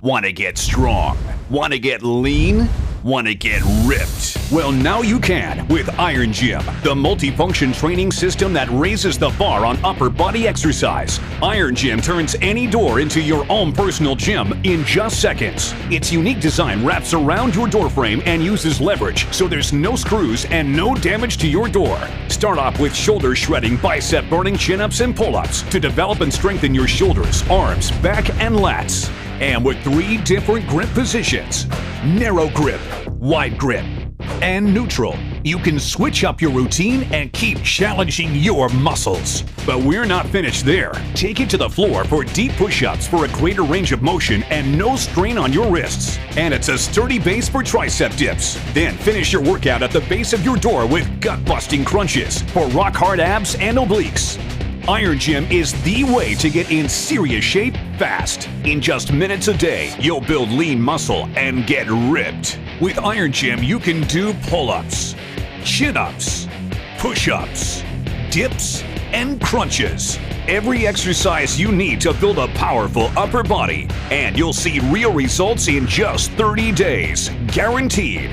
Want to get strong? Want to get lean? Want to get ripped? Well, now you can with Iron Gym, the multifunction training system that raises the bar on upper body exercise. Iron Gym turns any door into your own personal gym in just seconds. Its unique design wraps around your door frame and uses leverage, so there's no screws and no damage to your door. Start off with shoulder shredding, bicep burning chin-ups and pull-ups to develop and strengthen your shoulders, arms, back, and lats. And with 3 different grip positions: narrow grip, wide grip, and neutral. You can switch up your routine and keep challenging your muscles. But we're not finished there. Take it to the floor for deep push-ups for a greater range of motion and no strain on your wrists. And it's a sturdy base for tricep dips. Then finish your workout at the base of your door with gut-busting crunches for rock-hard abs and obliques. Iron Gym is the way to get in serious shape fast. In just minutes a day, you'll build lean muscle and get ripped. With Iron Gym, you can do pull-ups, chin-ups, push-ups, dips, and crunches. Every exercise you need to build a powerful upper body, and you'll see real results in just 30 days, guaranteed.